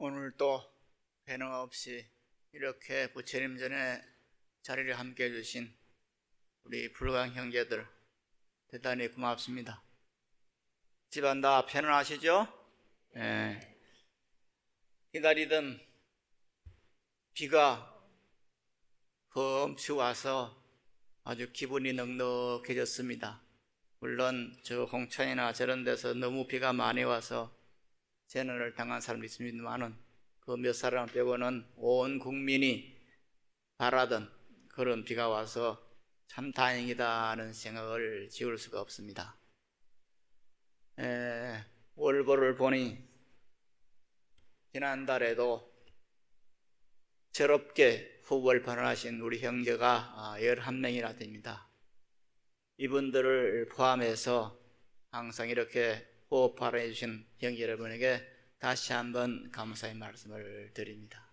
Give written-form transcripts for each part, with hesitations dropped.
오늘도 변함없이 이렇게 부처님 전에 자리를 함께 해주신 우리 불광 형제들 대단히 고맙습니다. 집안 다 편안하시죠? 예. 기다리던 비가 험치 와서 아주 기분이 넉넉해졌습니다. 물론 저 홍천이나 저런 데서 너무 비가 많이 와서 재난을 당한 사람도 있습니다만은 그 몇 사람 빼고는 온 국민이 바라던 그런 비가 와서 참 다행이다 하는 생각을 지울 수가 없습니다. 월보를 보니 지난달에도 저롭게 후보를 발언하신 우리 형제가 11명이나 됩니다. 이분들을 포함해서 항상 이렇게 호흡 발언해 주신 형제 여러분에게 다시 한번 감사의 말씀을 드립니다.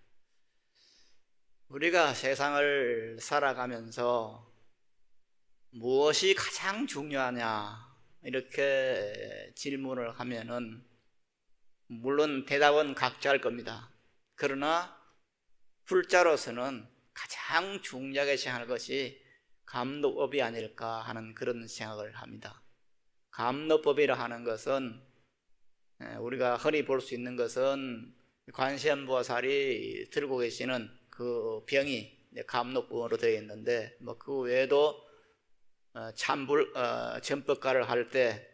우리가 세상을 살아가면서 무엇이 가장 중요하냐 이렇게 질문을 하면은 물론 대답은 각자 할 겁니다. 그러나 불자로서는 가장 중요하게 생각할 것이 감로법이 아닐까 하는 그런 생각을 합니다. 감로법이라 하는 것은 우리가 흔히 볼 수 있는 것은 관세음보살이 들고 계시는 그 병이 감로법으로 되어 있는데 그 외에도 전법가를 할 때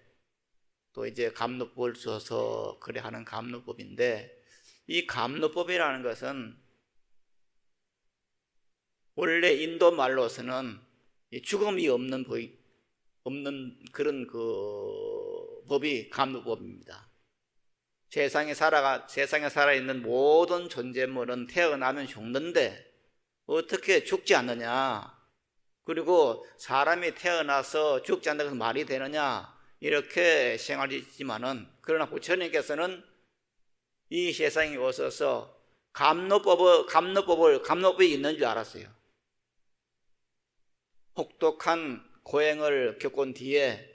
또 이제 감로법을 주어서 그래 하는 감로법인데, 이 감로법이라는 것은 원래 인도 말로서는 죽음이 없는 그런 그 법이 감로법입니다. 세상에 살아있는 모든 존재물은 태어나면 죽는데 어떻게 죽지 않느냐, 그리고 사람이 태어나서 죽지 않는 것은 말이 되느냐 이렇게 생각하지만은, 그러나 부처님께서는 이 세상에 오셔서 감로법이 있는 줄 알았어요. 혹독한 고행을 겪은 뒤에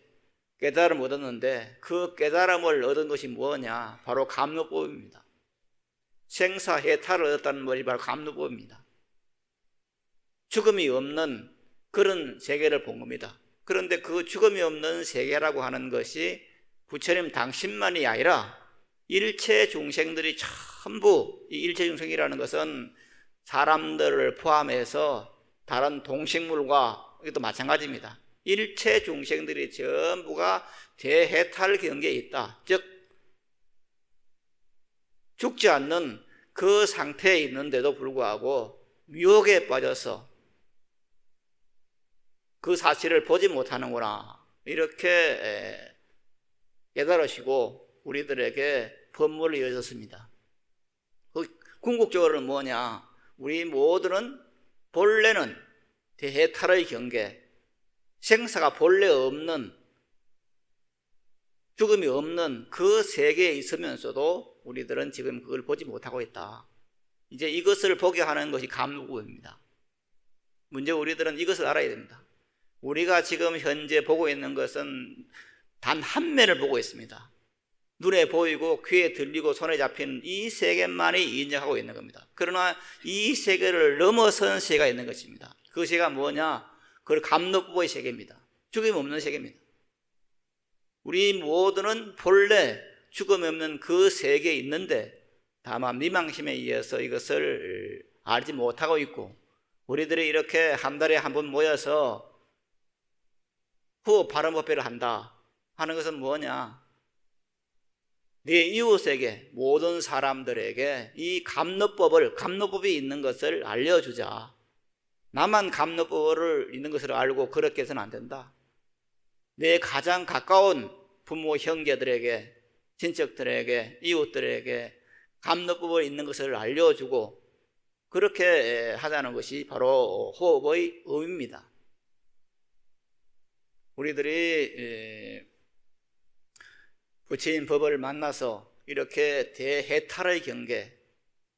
깨달음을 얻었는데 그 깨달음을 얻은 것이 뭐냐, 바로 감로법입니다. 생사해탈을 얻었다는 말이 바로 감로법입니다. 죽음이 없는 그런 세계를 본 겁니다. 그런데 그 죽음이 없는 세계라고 하는 것이 부처님 당신만이 아니라 일체 중생들이 전부, 이 일체 중생이라는 것은 사람들을 포함해서 다른 동식물과 이것도 마찬가지입니다. 일체 중생들이 전부가 대해탈 경계에 있다. 즉 죽지 않는 그 상태에 있는데도 불구하고 유혹에 빠져서 그 사실을 보지 못하는구나 이렇게 깨달으시고 우리들에게 법문을 이어졌습니다. 궁극적으로는 뭐냐, 우리 모두는 본래는 대해탈의 경계, 생사가 본래 없는, 죽음이 없는 그 세계에 있으면서도 우리들은 지금 그걸 보지 못하고 있다. 이제 이것을 보게 하는 것이 감로법입니다. 문제 우리들은 이것을 알아야 됩니다. 우리가 지금 현재 보고 있는 것은 단 한 면을 보고 있습니다. 눈에 보이고 귀에 들리고 손에 잡히는 이 세계만이 인정하고 있는 겁니다. 그러나 이 세계를 넘어선 세계가 있는 것입니다. 그 세계가 뭐냐, 그걸 감로법의 세계입니다. 죽음이 없는 세계입니다. 우리 모두는 본래 죽음이 없는 그 세계에 있는데 다만 미망심에 의해서 이것을 알지 못하고 있고, 우리들이 이렇게 한 달에 한 번 모여서 발언법회를 한다 하는 것은 뭐냐, 내 이웃에게, 모든 사람들에게 이 감로법이 있는 것을 알려주자. 나만 감로법을 있는 것을 알고 그렇게 해서는 안 된다. 내 가장 가까운 부모, 형제들에게, 친척들에게, 이웃들에게 감로법을 있는 것을 알려주고 그렇게 하자는 것이 바로 호흡의 의미입니다. 우리들이 부처님 법을 만나서 이렇게 대해탈의 경계,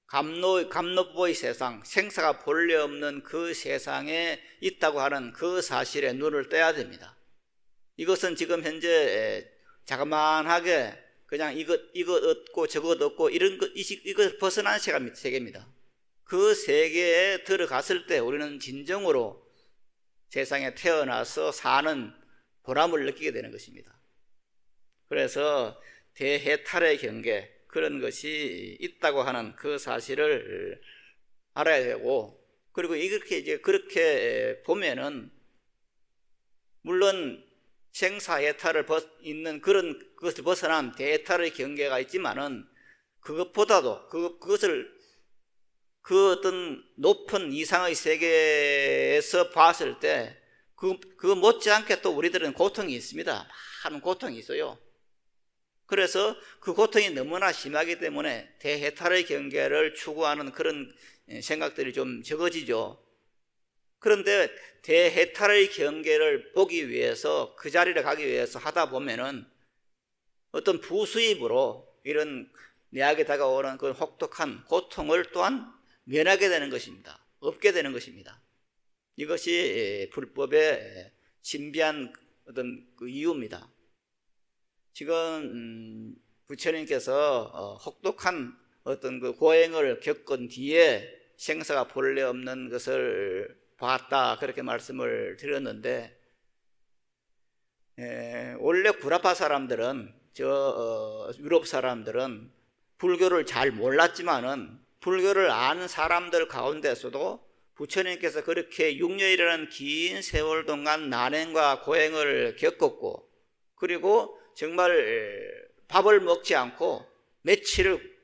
감로법의 세상, 생사가 본래 없는 그 세상에 있다고 하는 그 사실에 눈을 떼야 됩니다. 이것은 지금 현재 자그만하게 그냥 이것 얻고 저것 얻고 이런 것, 이것 벗어난 세계입니다. 그 세계에 들어갔을 때 우리는 진정으로 세상에 태어나서 사는 보람을 느끼게 되는 것입니다. 그래서 대해탈의 경계, 그런 것이 있다고 하는 그 사실을 알아야 되고, 그리고 이렇게 이제 그렇게 보면은 물론 생사해탈을 있는 그것을 벗어난 대해탈의 경계가 있지만은 그것보다도 그것을 그 어떤 높은 이상의 세계에서 봤을 때 그 못지않게 또 우리들은 고통이 있습니다. 많은 고통이 있어요. 그래서 그 고통이 너무나 심하기 때문에 대해탈의 경계를 추구하는 그런 생각들이 좀 적어지죠. 그런데 대해탈의 경계를 보기 위해서, 그 자리를 가기 위해서 하다 보면은 어떤 부수입으로 이런 내악에 다가오는 그 혹독한 고통을 또한 면하게 되는 것입니다. 없게 되는 것입니다. 이것이 불법의 신비한 어떤 그 이유입니다. 지금 부처님께서 혹독한 어떤 그 고행을 겪은 뒤에 생사가 본래 없는 것을 봤다, 그렇게 말씀을 드렸는데, 원래 구라파 사람들은, 유럽 사람들은 불교를 잘 몰랐지만은 불교를 아는 사람들 가운데서도 부처님께서 그렇게 6년이라는 긴 세월 동안 난행과 고행을 겪었고, 그리고 정말 밥을 먹지 않고 며칠을,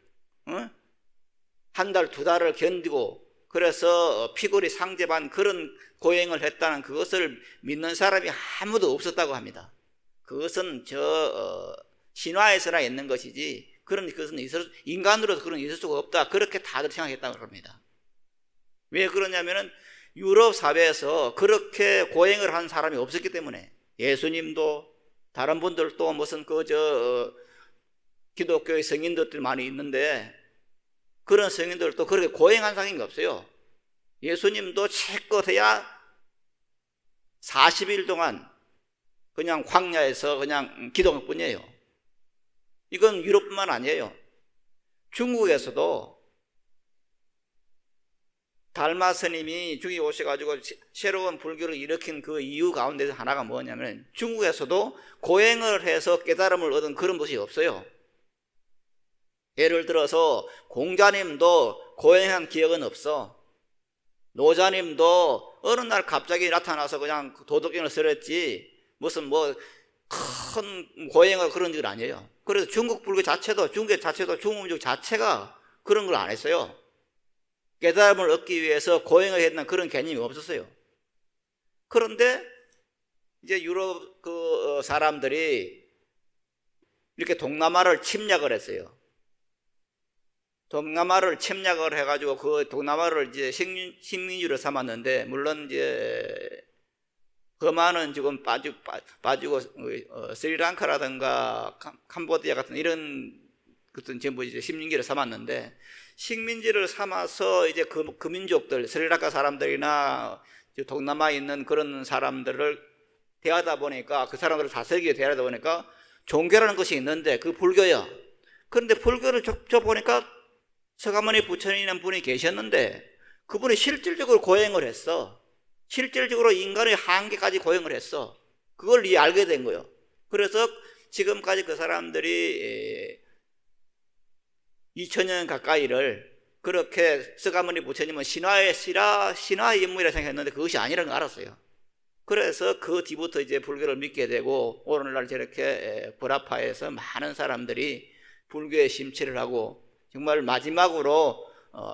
한 달, 두 달을 견디고, 그래서 피골이 상접한 그런 고행을 했다는 그것을 믿는 사람이 아무도 없었다고 합니다. 그것은 신화에서나 있는 것이지, 그것은 인간으로서 그런 있을 수가 없다, 그렇게 다들 생각했다고 합니다. 왜 그러냐면은 유럽 사회에서 그렇게 고행을 한 사람이 없었기 때문에. 예수님도 다른 분들도 무슨 기독교의 성인들이 많이 있는데 그런 성인들도 그렇게 고행한 사람이 없어요. 예수님도 채껏해야 40일 동안 그냥 광야에서 그냥 기도할 뿐이에요. 이건 유럽뿐만 아니에요. 중국에서도 달마 스님이 중국에 오셔가지고 새로운 불교를 일으킨 그 이유 가운데 하나가 뭐냐면, 중국에서도 고행을 해서 깨달음을 얻은 그런 것이 없어요. 예를 들어서 공자님도 고행한 기억은 없어. 노자님도 어느 날 갑자기 나타나서 그냥 도덕경을 쓰랬지 무슨 큰 고행을 그런 일 아니에요. 그래서 중국 불교 자체도, 중국 민족 자체가 그런 걸 안 했어요. 깨달음을 얻기 위해서 고행을 했는 그런 개념이 없었어요. 그런데 이제 유럽 사람들이 이렇게 동남아를 침략을 했어요. 동남아를 침략을 해가지고 그 동남아를 이제 식민지로 삼았는데, 물론 이제 그만은 지금 빠지고 스리랑카라든가 캄보디아 같은 이런 것은 전부 이제 식민지를 삼았는데, 식민지를 삼아서 이제 그 민족들, 스리랑카 사람들이나 동남아에 있는 그런 사람들을 대하다 보니까, 그 사람들을 다스리게 대하다 보니까 종교라는 것이 있는데 그 불교야. 그런데 불교를 좁혀보니까 서가모니 부처님이라는 분이 계셨는데 그분이 실질적으로 고행을 했어. 실질적으로 인간의 한계까지 고행을 했어. 그걸 알게 된 거예요. 그래서 지금까지 그 사람들이 2000년 가까이를 그렇게 서가모니 부처님은 신화의 인물이라 생각했는데 그것이 아니라는 걸 알았어요. 그래서 그 뒤부터 이제 불교를 믿게 되고, 오늘날 저렇게 구라파에서 많은 사람들이 불교에 심취를 하고, 정말 마지막으로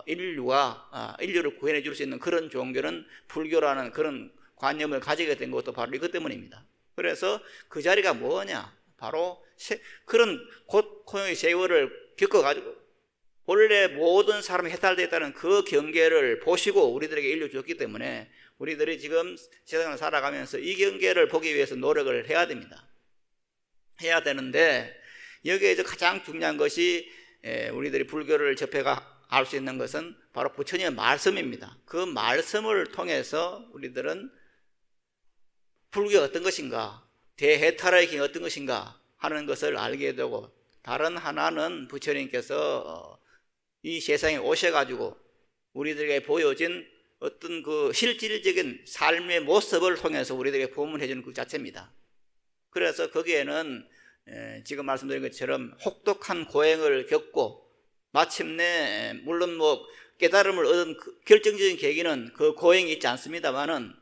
인류를 구현해 줄 수 있는 그런 종교는 불교라는 그런 관념을 가지게 된 것도 바로 이것 때문입니다. 그래서 그 자리가 뭐냐, 바로 그런 고통의 세월을 겪어가지고 원래 모든 사람이 해탈되었다는 그 경계를 보시고 우리들에게 일러주었기 때문에 우리들이 지금 세상을 살아가면서 이 경계를 보기 위해서 노력을 해야 됩니다. 해야 되는데, 여기에 가장 중요한 것이 우리들이 불교를 접해가 알 수 있는 것은 바로 부처님의 말씀입니다. 그 말씀을 통해서 우리들은 불교가 어떤 것인가, 대해탈의 길이 어떤 것인가 하는 것을 알게 되고, 다른 하나는 부처님께서 이 세상에 오셔가지고 우리들에게 보여진 어떤 그 실질적인 삶의 모습을 통해서 우리들에게 보문해 주는 그 자체입니다. 그래서 거기에는 지금 말씀드린 것처럼 혹독한 고행을 겪고 마침내 물론 뭐 깨달음을 얻은 결정적인 계기는 그 고행이 있지 않습니다만은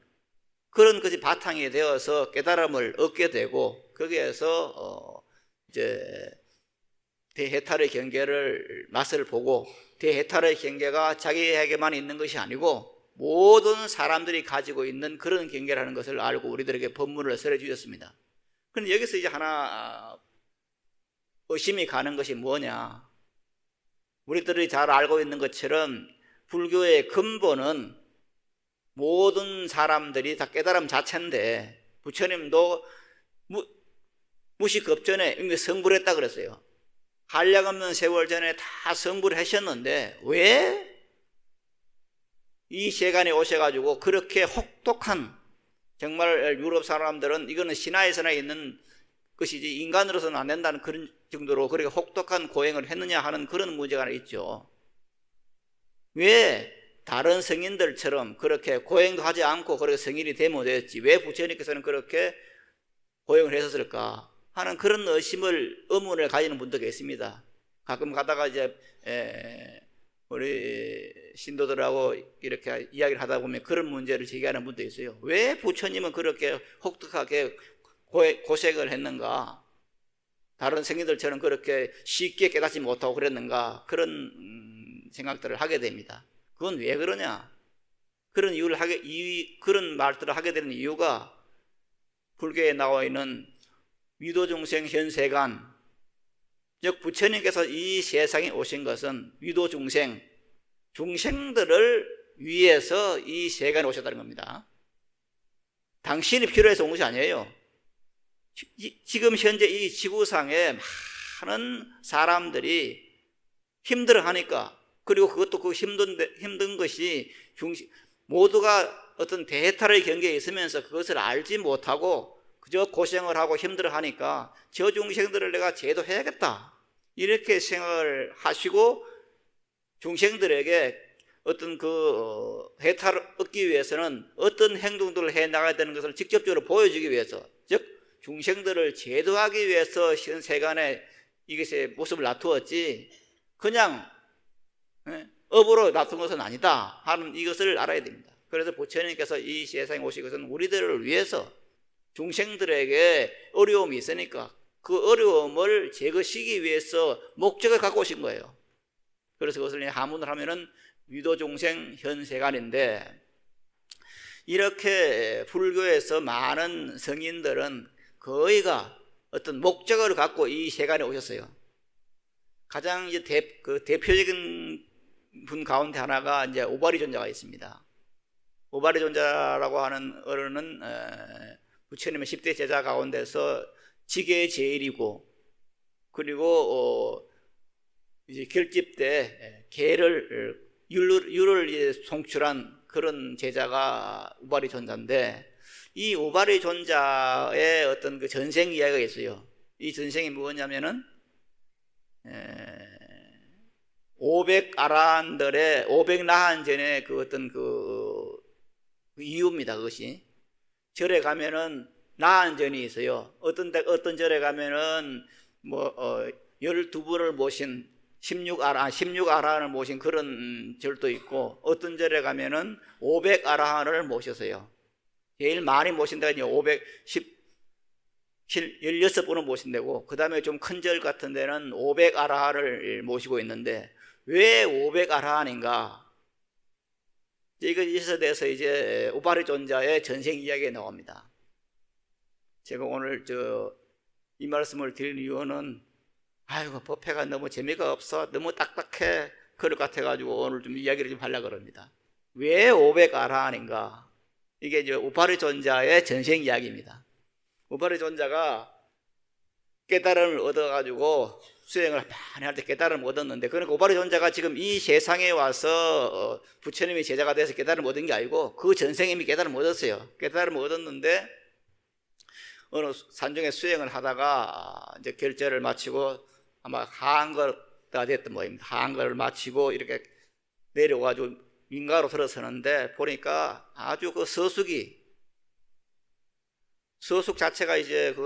그런 것이 바탕이 되어서 깨달음을 얻게 되고 거기에서 이제 대해탈의 경계를 맛을 보고 대해탈의 경계가 자기에게만 있는 것이 아니고 모든 사람들이 가지고 있는 그런 경계라는 것을 알고 우리들에게 법문을 설해 주셨습니다. 그런데 여기서 이제 하나 의심이 가는 것이 뭐냐? 우리들이 잘 알고 있는 것처럼 불교의 근본은 모든 사람들이 다 깨달음 자체인데 부처님도 무시급전에 이미 성불을 했다 그랬어요. 한량없는 세월 전에 다 성불을 하셨는데 왜 이 세간에 오셔가지고 그렇게 혹독한, 정말 유럽 사람들은 이거는 신화에서나 있는 것이지 인간으로서는 안 된다는 그런 정도로 그렇게 혹독한 고행을 했느냐 하는 그런 문제가 하나 있죠. 왜 다른 성인들처럼 그렇게 고행도 하지 않고 그렇게 성인이 되면 되었지 왜 부처님께서는 그렇게 고행을 했었을까 하는 그런 의문을 가지는 분도 계십니다. 가끔 가다가 이제 우리 신도들하고 이렇게 이야기를 하다 보면 그런 문제를 제기하는 분도 있어요. 왜 부처님은 그렇게 혹독하게 고생을 했는가? 다른 성인들처럼 그렇게 쉽게 깨닫지 못하고 그랬는가? 그런 생각들을 하게 됩니다. 그건 왜 그러냐? 그런 말들을 하게 되는 이유가 불교에 나와 있는 위도중생 현세간, 즉 부처님께서 이 세상에 오신 것은 위도중생, 중생들을 위해서 이 세간에 오셨다는 겁니다. 당신이 필요해서 온 것이 아니에요. 지금 현재 이 지구상에 많은 사람들이 힘들어하니까, 그리고 그것도 그 힘든 것이 모두가 어떤 대해탈의 경계에 있으면서 그것을 알지 못하고 그저 고생을 하고 힘들어하니까 저 중생들을 내가 제도해야겠다 이렇게 생각을 하시고 중생들에게 어떤 그 해탈을 얻기 위해서는 어떤 행동들을 해 나가야 되는 것을 직접적으로 보여주기 위해서, 즉 중생들을 제도하기 위해서 세간에 이것의 모습을 놔두었지 그냥 업으로 놔둔 것은 아니다 하는 이것을 알아야 됩니다. 그래서 부처님께서 이 세상에 오신 것은 우리들을 위해서, 중생들에게 어려움이 있으니까 그 어려움을 제거시키기 위해서 목적을 갖고 오신 거예요. 그래서 그것을 하문을 하면은 위도중생 현세간인데, 이렇게 불교에서 많은 성인들은 거의가 어떤 목적을 갖고 이 세간에 오셨어요. 가장 이제 대표적인 분 가운데 하나가 이제 오바리존자가 있습니다. 오바리존자라고 하는 어른은 부처님의 10대 제자 가운데서 지계 제일이고, 그리고 이제 결집 때 개를 율을 이제 송출한 그런 제자가 오바리존자인데, 이 오바리존자의 어떤 그 전생 이야기가 있어요. 이 전생이 뭐냐면은 500아라한들의 500나한전의 그 어떤 그 이유입니다. 그것이 절에 가면은 나한전이 있어요. 어떤 절에 가면은 12분을 모신 16아라한을 모신 그런 절도 있고, 어떤 절에 가면은 500아라한을 모셔서요. 제일 많이 모신 데가 이제 16분을 모신다고, 그 다음에 좀 큰 절 같은 데는 500아라한을 모시고 있는데, 왜 500아라한인가? 이것에 대해서 이제 오바리존자의 전생 이야기가 나옵니다. 제가 오늘 이 말씀을 드린 이유는, 아이고, 법회가 너무 재미가 없어, 너무 딱딱해, 그럴 것 같아가지고 오늘 좀 이야기를 좀 하려고 합니다. 왜 500아라한인가? 이게 이제 오바리존자의 전생 이야기입니다. 오바리존자가 깨달음을 얻어가지고 수행을 많이 할 때 깨달음을 얻었는데, 그러니까 오바리존자가 지금 이 세상에 와서 부처님이 제자가 돼서 깨달음을 얻은 게 아니고 그 전생에 이미 깨달음을 얻었어요. 깨달음을 얻었는데 어느 산중에 수행을 하다가 이제 결제를 마치고 아마 한거가 됐던 모양입니다. 한거를 마치고 이렇게 내려와가지고 민가로 들어서는데 보니까 아주 그 서숙 자체가 이제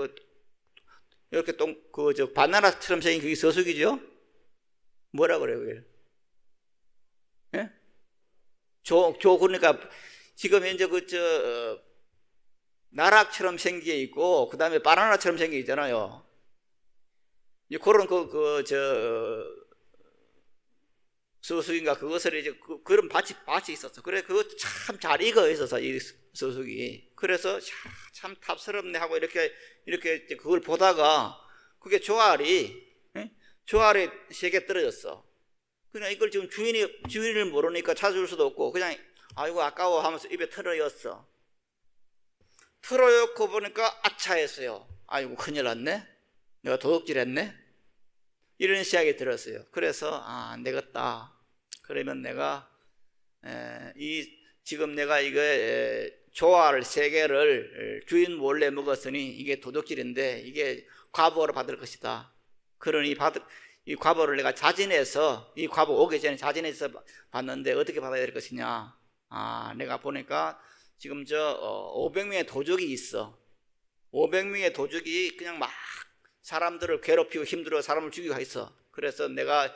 이렇게 바나나처럼 생긴 그게 서숙이죠? 뭐라 그래요, 그게? 예? 그러니까 지금 현재 나락처럼 생겨 있고, 그 다음에 바나나처럼 생겨 있잖아요. 그런 서숙인가 그것을 이제 그런 밭이 있었어. 그래, 그거 참 잘 익어 있어서 이 서숙이. 그래서 참 탑스럽네 하고 이렇게 그걸 보다가 그게 조알이 세게 떨어졌어. 그냥 이걸 지금 주인을 모르니까 찾아줄 수도 없고 그냥 아이고 아까워 하면서 입에 털어였어. 털어였고 보니까 아차했어요. 아이고 큰일 났네. 내가 도둑질했네. 이런 생각이 들었어요. 그래서 안 되겠다. 그러면 내가 지금 내가 조알 3개를 주인 몰래 먹었으니 이게 도둑질인데 이게 과보를 받을 것이다. 그러니 이 과보를 내가 자진해서, 이 과보 오기 전에 자진해서 받는데 어떻게 받아야 될 것이냐. 내가 보니까 지금 500명의 도적이 있어. 500명의 도적이 그냥 막 사람들을 괴롭히고 힘들어 사람을 죽이고 있어. 그래서 내가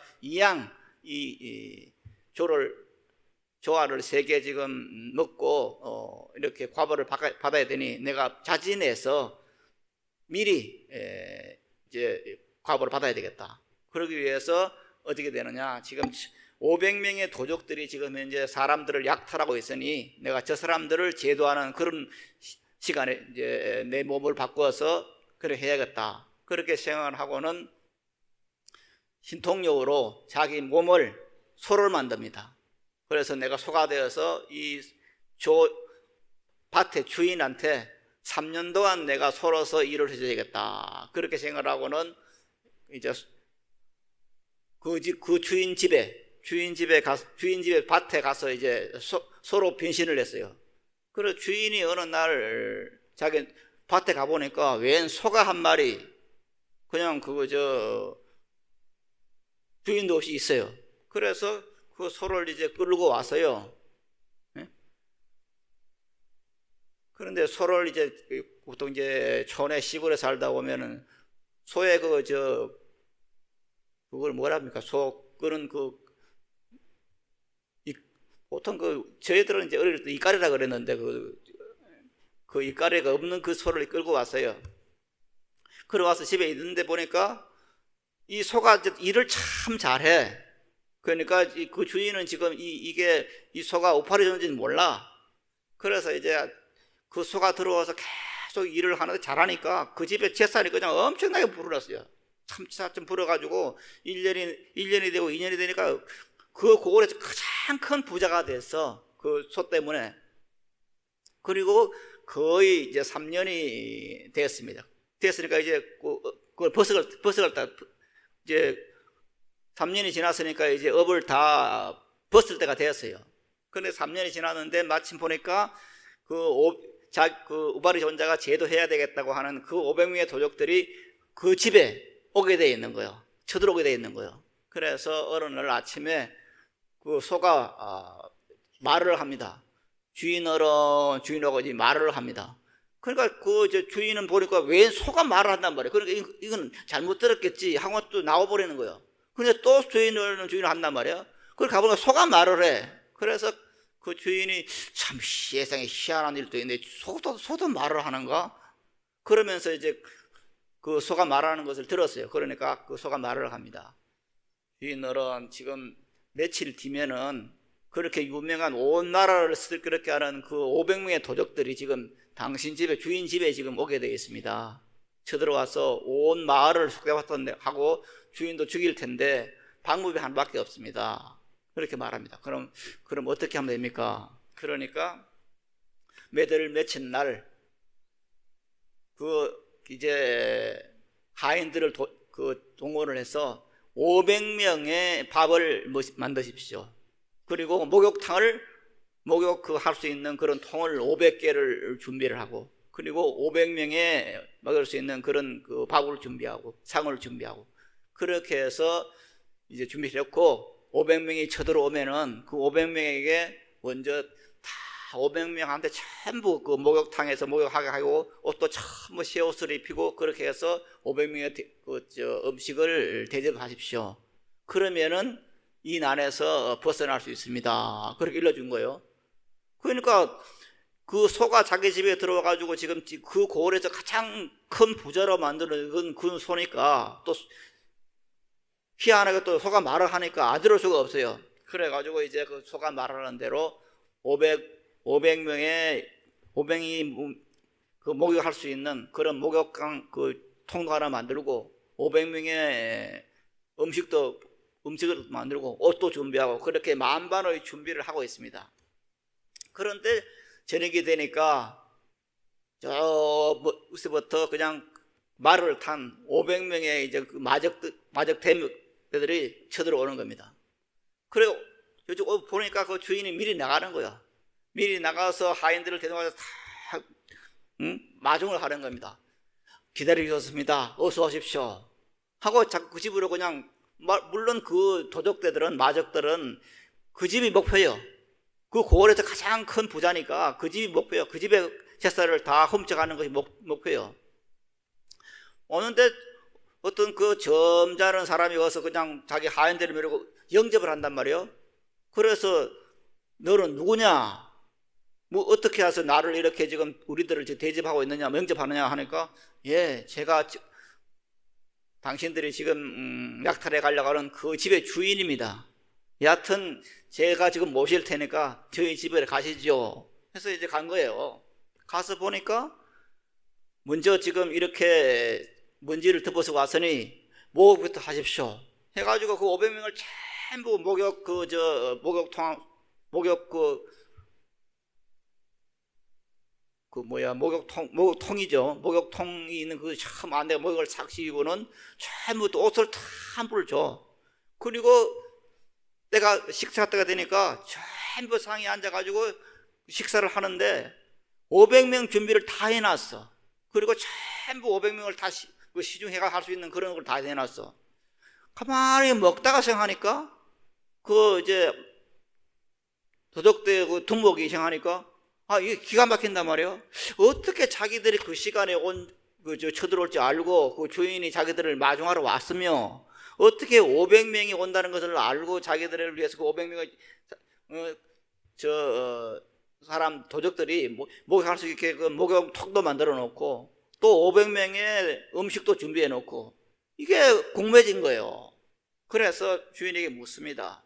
조알을 3개 지금 먹고 이렇게 과보를 받아야 되니 내가 자진해서 미리 이제 과보를 받아야 되겠다. 그러기 위해서 어떻게 되느냐, 지금 500명의 도적들이 지금 현재 사람들을 약탈하고 있으니 내가 저 사람들을 제도하는 그런 시간에 이제 내 몸을 바꿔서 그렇게 해야겠다. 그렇게 생각을 하고는 신통력으로 자기 몸을 소를 만듭니다. 그래서 내가 소가 되어서 이 밭의 주인한테 3년 동안 내가 소로서 일을 해줘야겠다. 그렇게 생각을 하고는 이제 그 주인 집에 밭에 가서 이제 소로 변신을 했어요. 그래서 주인이 어느 날 자기 밭에 가보니까 웬 소가 한 마리 그냥 주인도 없이 있어요. 그래서 그 소를 이제 끌고 왔어요. 네? 그런데 소를 이제 보통 이제 촌에 시골에 살다 보면은 소의 그걸 뭐라 합니까? 소 끄는 보통 저희들은 이제 어릴 때 이까리라 그랬는데 그 이까리가 없는 그 소를 끌고 왔어요. 그러고 와서 집에 있는데 보니까 이 소가 일을 참 잘해. 그러니까 그 주인은 지금 이 소가 오파리 줬는지는 몰라. 그래서 이제 그 소가 들어와서 계속 일을 하는데 잘하니까 그 집에 재산이 그냥 엄청나게 불어났어요. 참 불어가지고 1년이 되고 2년이 되니까 그 고을에서 가장 큰 부자가 됐어. 그 소 때문에. 그리고 거의 이제 3년이 됐으니까 이제 그걸 벗어갈 때 이제 3년이 지났으니까 이제 업을 다 벗을 때가 되었어요. 그런데 3년이 지났는데 마침 보니까 그 우바리 존자가 제도해야 되겠다고 하는 그 500명의 도적들이 그 집에 오게 돼 있는 거예요. 쳐들어오게 돼 있는 거예요. 그래서 어느 날 아침에 그 소가 말을 합니다. 주인하고 이제 말을 합니다. 그러니까 주인은 보니까 왜 소가 말을 한단 말이에요. 그러니까 이건 잘못 들었겠지 하고 또 나와버리는 거예요. 근데 또 주인을 한단 말이에요. 그걸 가보니까 소가 말을 해. 그래서 그 주인이 참 세상에 희한한 일도 있는데 소도 말을 하는가? 그러면서 이제 그 소가 말하는 것을 들었어요. 그러니까 그 소가 말을 합니다. 주인어른, 지금 며칠 뒤면은 그렇게 유명한 온 나라를 그렇게 하는 그 500명의 도적들이 지금 당신 집에, 주인 집에 지금 오게 되어 있습니다. 쳐들어와서 온 마을을 속대하고 주인도 죽일 텐데 방법이 하나밖에 없습니다. 그렇게 말합니다. 그럼 어떻게 하면 됩니까? 그러니까 며칠 날 이제 하인들을 동원을 해서 500명의 밥을 만드십시오. 그리고 할 수 있는 그런 통을 500개를 준비를 하고, 그리고 500명에 먹을 수 있는 그런 밥을 준비하고, 상을 준비하고, 그렇게 해서 이제 준비를 했고 500명이 쳐들어오면은 그 500명에게 먼저 다 500명한테 전부 그 목욕탕에서 목욕하게 하고 옷도 전부 새 옷을 입히고 그렇게 해서 500명의 음식을 대접하십시오. 그러면은 이 난에서 벗어날 수 있습니다. 그렇게 일러준 거예요. 그러니까 그 소가 자기 집에 들어와가지고 지금 그 고을에서 가장 큰 부자로 만드는 그 소니까 또 희한하게 또 소가 말을 하니까 알아들을 수가 없어요. 그래가지고 이제 그 소가 말하는 대로 500명이 그 목욕할 수 있는 그런 목욕강 그 통도 하나 만들고 500명의 음식을 만들고 옷도 준비하고 그렇게 만반의 준비를 하고 있습니다. 그런데 저녁이 되니까 저부터 그냥 말을 탄 500명의 이제 그 마적대들이 쳐들어오는 겁니다. 그리고 요즘 보니까 그 주인이 미리 나가는 거야. 미리 나가서 하인들을 데려가서 다 마중을 하는 겁니다. 기다리셨습니다. 어서 오십시오. 하고 자꾸 그 집으로 그냥 물론 그 도적대들은 마적들은 그 집이 목표예요. 그 고을에서 가장 큰 부자니까 그 집이 목표예요. 그 집의 재산을 다 훔쳐가는 것이 목표예요. 오는데 어떤 그 점잖은 사람이 와서 그냥 자기 하인들을 밀고 영접을 한단 말이에요. 그래서 너는 누구냐? 뭐 어떻게 해서 나를 이렇게 지금 우리들을 대접하고 있느냐, 영접하느냐 하니까 예, 제가 당신들이 지금 약탈해 가려고 하는 그 집의 주인입니다. 여하튼 제가 지금 모실 테니까 저희 집에 가시죠. 해서 이제 간 거예요. 가서 보니까 먼저 지금 이렇게 먼지를 덮어서 왔으니 목욕부터 하십시오. 해가지고 그 500명을 전부 목욕통이죠. 목욕통이 있는 그 참 안에 목욕을 싹 씌우고는 전부 또 옷을 다 함부를 줘. 그리고 때가 식사 때가 되니까 전부 상에 앉아가지고 식사를 하는데 500명 준비를 다 해놨어. 그리고 전부 500명을 다 시중해가 할 수 있는 그런 걸 다 해놨어. 가만히 먹다가 생각하니까 그 이제 도적대 그 두목이 생각하니까 이게 기가 막힌단 말이에요. 어떻게 자기들이 그 시간에 쳐들어올지 알고 그 주인이 자기들을 마중하러 왔으며 어떻게 500명이 온다는 것을 알고 자기들을 위해서 그 500명의 사람 도적들이 목욕할 수 있게 그 목욕통도 만들어 놓고 또 500명의 음식도 준비해 놓고 이게 공매진 거예요. 그래서 주인에게 묻습니다.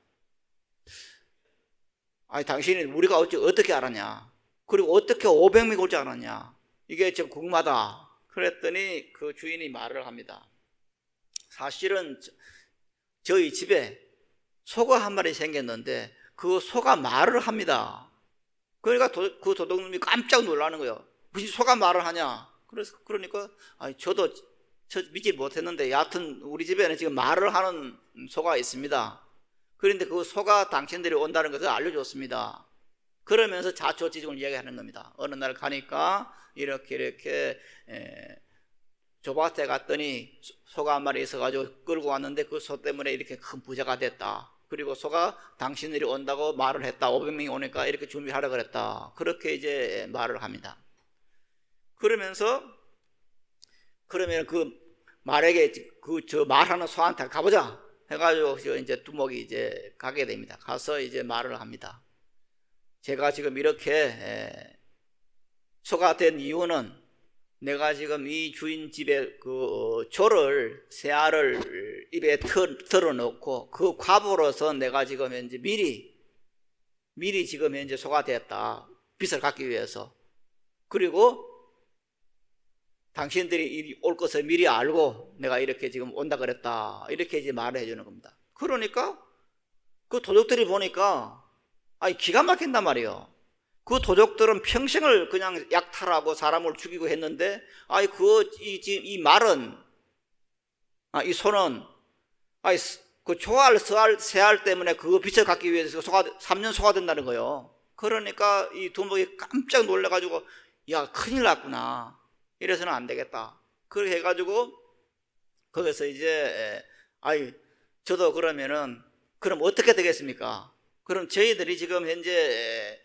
당신이 우리가 어떻게 알았냐? 그리고 어떻게 500명이 올 줄 알았냐? 이게 좀 궁금하다. 그랬더니 그 주인이 말을 합니다. 사실은 저희 집에 소가 한 마리 생겼는데 그 소가 말을 합니다. 그러니까 그 도둑놈이 깜짝 놀라는 거예요. 무슨 소가 말을 하냐? 그러니까 저도 믿지 못했는데 여하튼 우리 집에는 지금 말을 하는 소가 있습니다. 그런데 그 소가 당신들이 온다는 것을 알려줬습니다. 그러면서 자초지종을 이야기하는 겁니다. 어느 날 가니까 이렇게 좁밭에 갔더니 소가 한 마리 있어가지고 끌고 왔는데 그 소 때문에 이렇게 큰 부자가 됐다. 그리고 소가 당신들이 온다고 말을 했다. 500명이 오니까 이렇게 준비하라 그랬다. 그렇게 이제 말을 합니다. 그러면 그 말에게 저 말하는 소한테 가보자 해가지고 이제 두목이 이제 가게 됩니다. 가서 이제 말을 합니다. 제가 지금 이렇게 소가 된 이유는 내가 지금 이 주인 집에 그 조를 새 알을 입에 털어놓고 그 과보로서 내가 지금 현재 미리 지금 현재 소가 됐다. 빚을 갚기 위해서. 그리고 당신들이 올 것을 미리 알고 내가 이렇게 지금 온다 그랬다. 이렇게 이제 말을 해주는 겁니다. 그러니까 그 도적들이 보니까 기가 막힌단 말이에요. 그 도적들은 평생을 그냥 약탈하고 사람을 죽이고 했는데 이 말은 이 소는 그 조알 새알 때문에 그 빚을 갚기 위해서 3년 소가 된다는 거예요. 그러니까 이 두목이 깜짝 놀라가지고 야 큰일 났구나. 이래서는 안 되겠다. 그렇게 해가지고 거기서 이제 아이, 저도 그러면은 그럼 어떻게 되겠습니까? 그럼 저희들이 지금 현재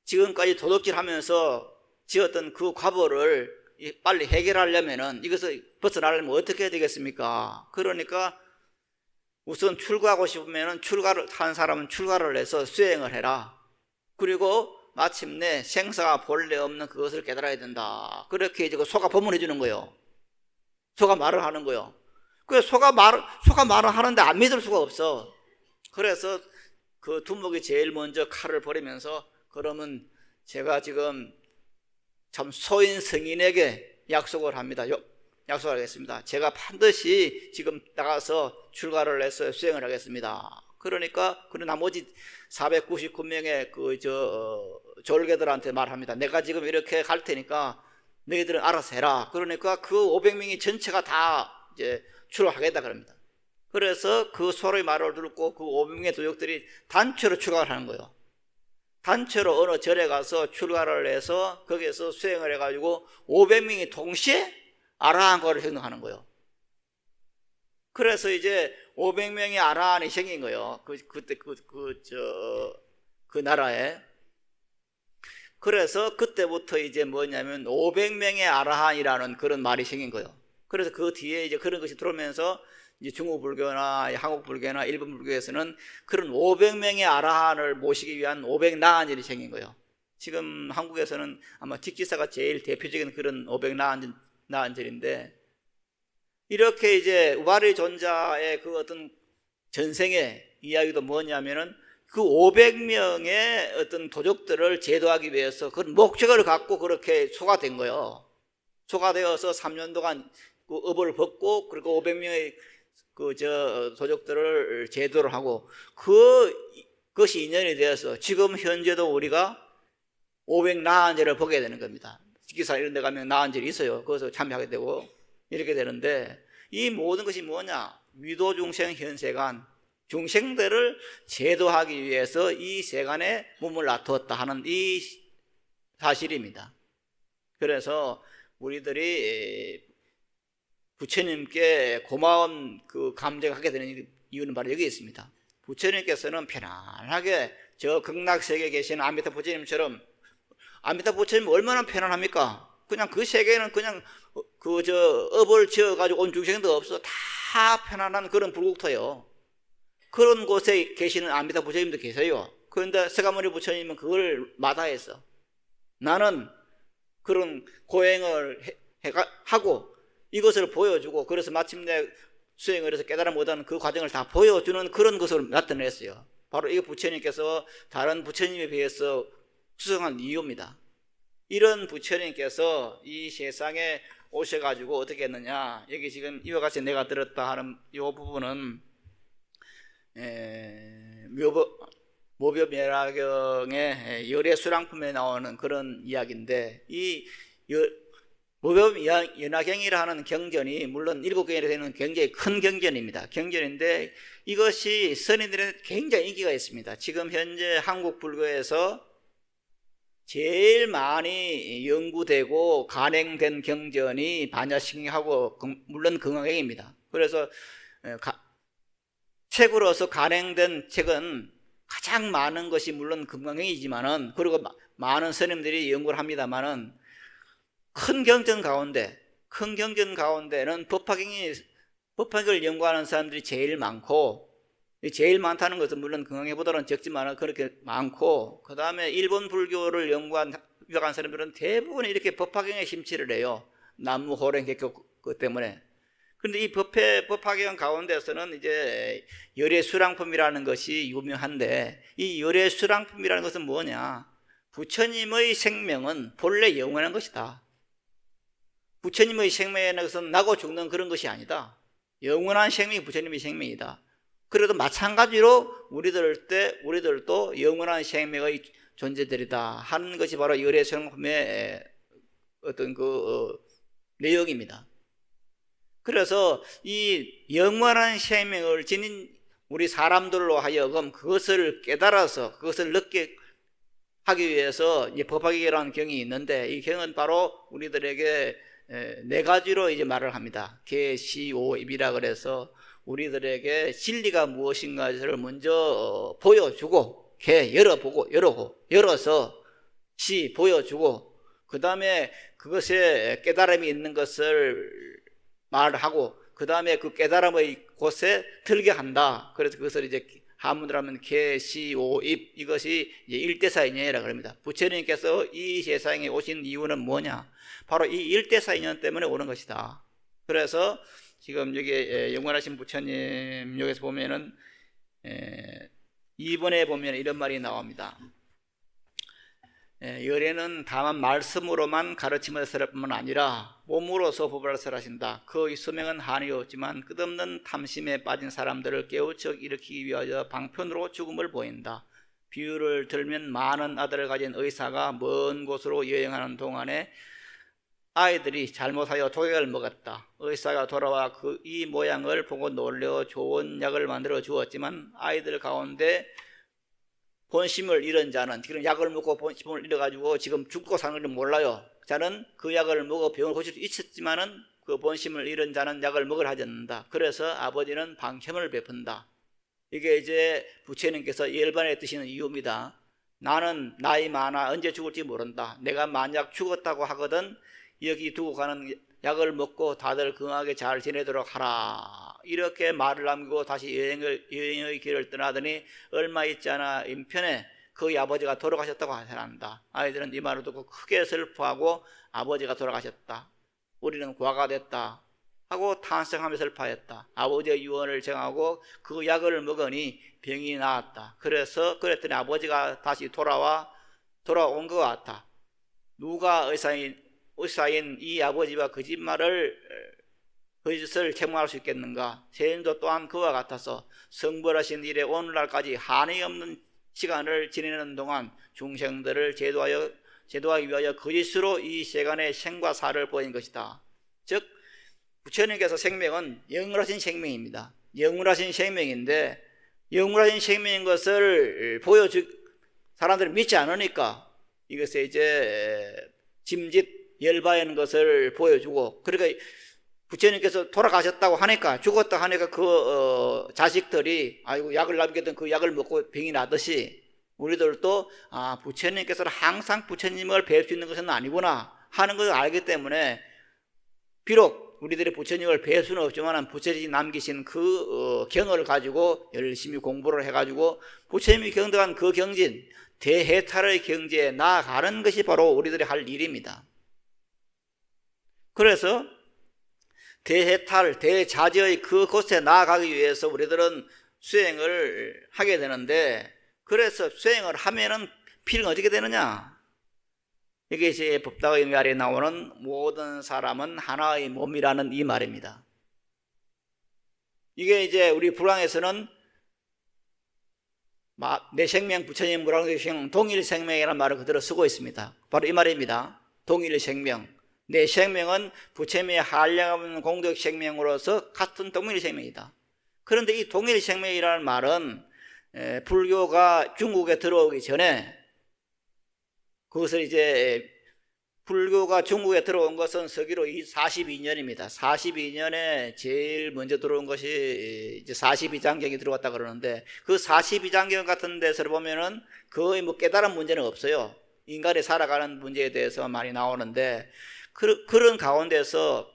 지금까지 도둑질하면서 지었던 그 과보를 빨리 해결하려면은 이것을 벗어나려면 어떻게 해야 되겠습니까? 그러니까 우선 출가하고 싶으면은 출가를 한 사람은 출가를 해서 수행을 해라. 그리고 마침내 생사가 본래 없는 그것을 깨달아야 된다. 그렇게 이제 소가 법문해 주는 거예요. 소가 말을 하는 거예요. 그래서 소가 말을 하는데 안 믿을 수가 없어. 그래서 그 두목이 제일 먼저 칼을 버리면서 그러면 제가 지금 참 소인 성인에게 약속을 합니다. 약속을 하겠습니다. 제가 반드시 지금 나가서 출가를 해서 수행을 하겠습니다. 그러니까 그 나머지 499명의 졸개들한테 말합니다. 내가 지금 이렇게 갈 테니까 너희들은 알아서 해라. 그러니까 그 500명이 전체가 다 이제 출가하겠다 그럽니다. 그래서 그 소의 말을 듣고 그 500명의 도적들이 단체로 출가를 하는 거예요. 단체로 어느 절에 가서 출가를 해서 거기에서 수행을 해가지고 500명이 동시에 아라한과를 행동하는 거예요. 그래서 이제 500명의 아라한이 생긴 거예요. 그때 그 나라에. 그래서 그때부터 이제 뭐냐면 500명의 아라한이라는 그런 말이 생긴 거예요. 그래서 그 뒤에 이제 그런 것이 들어오면서 이제 중국 불교나 한국 불교나 일본 불교에서는 그런 500명의 아라한을 모시기 위한 500나한절이 생긴 거예요. 지금 한국에서는 아마 직지사가 제일 대표적인 그런 500나한절인데, 이렇게 이제 우발의 존자의 그 어떤 전생의 이야기도 뭐냐면은 그 500명의 어떤 도적들을 제도하기 위해서 그런 목적을 갖고 그렇게 소가 된 거예요. 소가 되어서 3년 동안 그 업을 벗고 그리고 500명의 도적들을 제도를 하고 그것이 인연이 되어서 지금 현재도 우리가 500나한절을 보게 되는 겁니다. 기사 이런 데 가면 나한절이 있어요. 거기서 참여하게 되고 이렇게 되는데, 이 모든 것이 뭐냐? 위도중생 현세간, 중생들을 제도하기 위해서 이 세간에 몸을 놔두었다 하는 이 사실입니다. 그래서 우리들이 부처님께 고마운 그 감정을 하게 되는 이유는 바로 여기 있습니다. 부처님께서는 편안하게 저 극락세계에 계신 아미타 부처님처럼, 아미타 부처님 얼마나 편안합니까? 그냥 그 세계에는 그냥 업을 지어가지고 온 중생도 없어. 다 편안한 그런 불국토예요. 그런 곳에 계시는 아미타 부처님도 계세요. 그런데 서가모니 부처님은 그걸 마다해서 나는 그런 고행을 하고 이것을 보여주고, 그래서 마침내 수행을 해서 깨달아 못하는 그 과정을 다 보여주는 그런 것을 나타냈어요. 바로 이 부처님께서 다른 부처님에 비해서 수성한 이유입니다. 이런 부처님께서 이 세상에 오셔가지고 어떻게 했느냐, 여기 지금 이와 같이 내가 들었다 하는 이 부분은 모법연화경의 열애수랑품에 나오는 그런 이야기인데, 이 모법연화경이라 하는 경전이 물론 7경이라 되는 굉장히 큰 경전입니다. 경전인데 이것이 선인들에게 굉장히 인기가 있습니다. 지금 현재 한국 불교에서 제일 많이 연구되고 간행된 경전이 반야신경하고 물론 금강경입니다. 그래서 책으로서 간행된 책은 가장 많은 것이 물론 금강경이지만은, 그리고 많은 스님들이 연구를 합니다만은, 큰 경전 가운데는 법화경을 연구하는 사람들이 제일 많고, 제일 많다는 것은 물론 금강경보다는 적지만 그렇게 많고, 그 다음에 일본 불교를 유학한 사람들은 대부분 이렇게 법화경에 심취를 해요. 남무호랭개교 때문에. 그런데 이 법화경 가운데서는 이제 열애수랑품이라는 것이 유명한데, 이 열애수랑품이라는 것은 뭐냐? 부처님의 생명은 본래 영원한 것이다. 부처님의 생명이라는 것은 나고 죽는 그런 것이 아니다. 영원한 생명이 부처님의 생명이다. 그래도 마찬가지로 우리들도 영원한 생명의 존재들이다 하는 것이 바로 열애수랑품의 어떤 내용입니다. 그래서 이 영원한 생명을 지닌 우리 사람들로 하여금 그것을 깨달아서 그것을 느끼게 하기 위해서 이제 법화경이라는 경이 있는데, 이 경은 바로 우리들에게 네 가지로 이제 말을 합니다. 계시오입이라 그래서 우리들에게 진리가 무엇인가를 먼저 보여주고, 열어서 보여주고, 그 다음에 그것에 깨달음이 있는 것을 말하고, 그 다음에 그 깨달음의 곳에 들게 한다. 그래서 그것을 이제 한문으로 하면 계시오입, 이것이 일대사인연이라고 합니다. 부처님께서 이 세상에 오신 이유는 뭐냐? 바로 이 일대사인연 때문에 오는 것이다. 그래서 지금 여기 영원하신 부처님 여기서 보면은 2번에 보면 이런 말이 나옵니다. 열애는 다만 말씀으로만 가르침을 설할 뿐만 아니라 몸으로서 법을 설하신다. 그 수명은 한이 없지만 끝없는 탐심에 빠진 사람들을 깨우쳐 일으키기 위하여 방편으로 죽음을 보인다. 비유를 들면 많은 아들을 가진 의사가 먼 곳으로 여행하는 동안에 아이들이 잘못하여 독약을 먹었다. 의사가 돌아와 이 모양을 보고 놀려 좋은 약을 만들어 주었지만 아이들 가운데 본심을 잃은 자는, 지금 약을 먹고 본심을 잃어가지고 지금 죽고 사는 걸 몰라요. 자는 그 약을 먹어 병을 고칠 수 있었지만은 그 본심을 잃은 자는 약을 먹으려 하지 않는다. 그래서 아버지는 방침을 베푼다. 이게 이제 부처님께서 열반에 뜨시는 이유입니다. 나는 나이 많아 언제 죽을지 모른다. 내가 만약 죽었다고 하거든 여기 두고 가는 약을 먹고 다들 건강하게 잘 지내도록 하라. 이렇게 말을 남기고 다시 여행의 길을 떠나더니 얼마 있지 않아 인편에 그의 아버지가 돌아가셨다고 하산한다. 아이들은 이 말을 듣고 크게 슬퍼하고 아버지가 돌아가셨다, 우리는 고아가 됐다 하고 탄식하며 슬퍼했다. 아버지의 유언을 정하고 그 약을 먹으니 병이 나았다. 그랬더니 아버지가 다시 돌아온 것 같다. 누가 의사인 이 아버지와 거짓을 책망할 수 있겠는가? 세인도 또한 그와 같아서 성불하신 이래 오늘날까지 한이 없는 시간을 지내는 동안 중생들을 제도하기 위하여 거짓으로 이 세간의 생과 사를 보인 것이다. 즉 부처님께서 생명은 영원하신 생명입니다. 영원하신 생명인데 영원하신 생명인 것을 사람들이 믿지 않으니까 이것에 이제 짐짓 열바하는 것을 보여주고, 그러니까 부처님께서 돌아가셨다고 하니까, 죽었다 하니까 자식들이 아이고 약을 남겼던 그 약을 먹고 병이 나듯이 우리들도 부처님께서는 항상 부처님을 뵐 수 있는 것은 아니구나 하는 것을 알기 때문에, 비록 우리들이 부처님을 뵐 수는 없지만 부처님이 남기신 그 경을 가지고 열심히 공부를 해가지고 부처님이 경덕한 그 경진 대해탈의 경지에 나아가는 것이 바로 우리들이 할 일입니다. 그래서 대해탈, 대자지의 그 곳에 나아가기 위해서 우리들은 수행을 하게 되는데, 그래서 수행을 하면은 필은 어떻게 되느냐? 이게 이제 법다의 말에 나오는 모든 사람은 하나의 몸이라는 이 말입니다. 이게 이제 우리 불왕에서는 내 생명 부처님 무량생명 동일생명이라는 말을 그대로 쓰고 있습니다. 바로 이 말입니다. 동일생명. 내 생명은 부처님의 한량없는 공덕 생명으로서 같은 동일생명이다. 그런데 이 동일생명이라는 말은 불교가 중국에 들어오기 전에, 그것을 이제 불교가 중국에 들어온 것은 서기로 42년입니다. 42년에 제일 먼저 들어온 것이 이제 42장경이 들어왔다 그러는데, 그 42장경 같은 데서 보면은 거의 깨달은 문제는 없어요. 인간이 살아가는 문제에 대해서 많이 나오는데, 그런 가운데서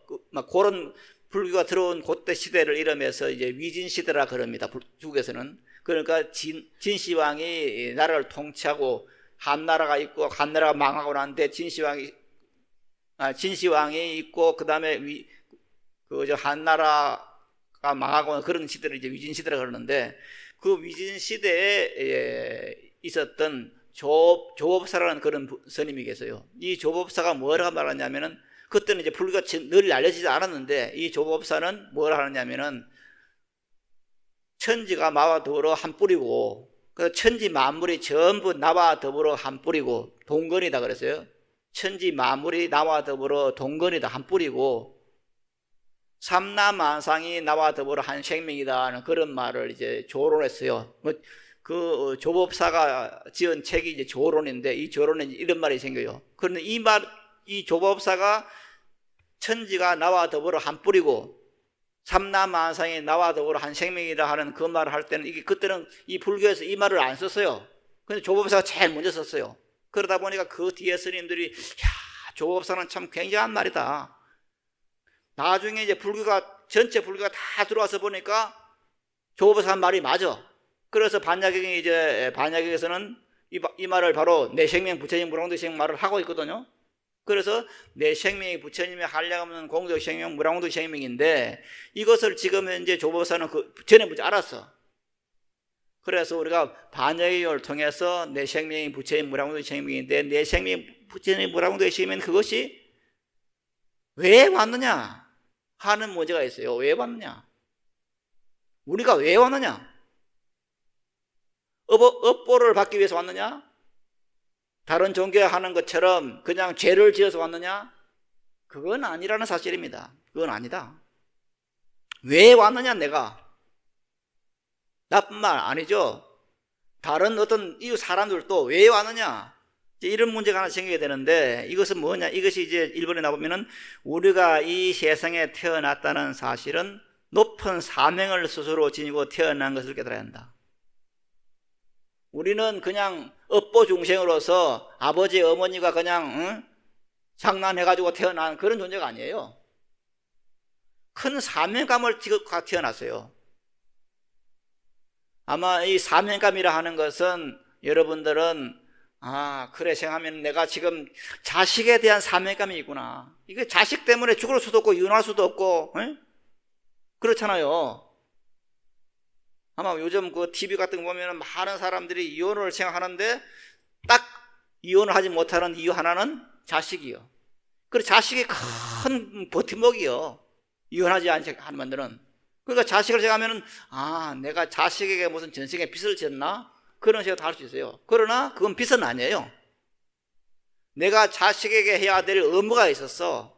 그런 불교가 들어온 그때 시대를 이름해서 이제 위진 시대라 그럽니다. 중국에서는. 그러니까 진시황이 나라를 통치하고 한나라가 있고, 한나라가 망하고 나는데 진시황이 있고, 그 다음에 한나라가 망하고 그런 시대를 이제 위진 시대라 그러는데, 그 위진 시대에 있었던 조법사라는 그런 스님이 계세요. 이 조법사가 뭐라고 말하냐면은, 그때는 이제 불교가 널리 알려지지 않았는데, 이 조법사는 뭐라 하느냐면은, 천지가 나와 더불어 한 뿌리고, 그 천지 만물이 전부 나와 더불어 한 뿌리고, 동건이다 그랬어요. 천지 만물이 나와 더불어 동건이다, 한 뿌리고, 삼라만상이 나와 더불어 한 생명이다 하는 그런 말을 이제 조론했어요. 그 조법사가 지은 책이 이제 조론인데, 이 조론에 이런 말이 생겨요. 그런데 이 조법사가 천지가 나와 더불어 한 뿌리고 삼라만상이 나와 더불어 한 생명이라 하는 그 말을 할 때는 이게 그때는 이 불교에서 이 말을 안 썼어요. 근데 조법사가 제일 먼저 썼어요. 그러다 보니까 그 뒤에 스님들이 야, 조법사는 참 굉장한 말이다. 나중에 이제 전체 불교가 다 들어와서 보니까 조법사 한 말이 맞아. 그래서 반야경에서는 이 말을 바로 내 생명 부처님 무량도 생명 말을 하고 있거든요. 그래서 내 생명이 부처님의 한량없는 공덕 생명 무량도 생명인데 이것을 지금 현재 조법사는 그 전에 먼저 알았어. 그래서 우리가 반야경을 통해서 내 생명이 부처님 무량도 생명인데 내 생명이 부처님 무량도 생명은 그것이 왜 왔느냐 하는 문제가 있어요. 왜 왔느냐? 우리가 왜 왔느냐? 업보를 받기 위해서 왔느냐? 다른 종교에 하는 것처럼 그냥 죄를 지어서 왔느냐? 그건 아니라는 사실입니다. 그건 아니다. 왜 왔느냐 내가? 나쁜 말 아니죠. 다른 어떤 이웃 사람들도 왜 왔느냐? 이런 문제가 하나 생기게 되는데 이것은 뭐냐? 이것이 이제 1번에 나오면은 우리가 이 세상에 태어났다는 사실은 높은 사명을 스스로 지니고 태어난 것을 깨달아야 한다. 우리는 그냥 업보 중생으로서 아버지 어머니가 그냥 장난해가지고 태어난 그런 존재가 아니에요. 큰 사명감을 지고 태어났어요. 아마 이 사명감이라 하는 것은 여러분들은 그래 생각하면 내가 지금 자식에 대한 사명감이 있구나. 이게 자식 때문에 죽을 수도 없고 이혼할 수도 없고 그렇잖아요. 아마 요즘 그 TV 같은 거 보면 많은 사람들이 이혼을 생각하는데 딱 이혼을 하지 못하는 이유 하나는 자식이요. 그래서 자식이 큰 버팀목이요. 이혼하지 않게 하는 만들은. 그러니까 자식을 생각하면은 내가 자식에게 무슨 전생에 빚을 졌나? 그런 생각도 할 수 있어요. 그러나 그건 빚은 아니에요. 내가 자식에게 해야 될 의무가 있었어.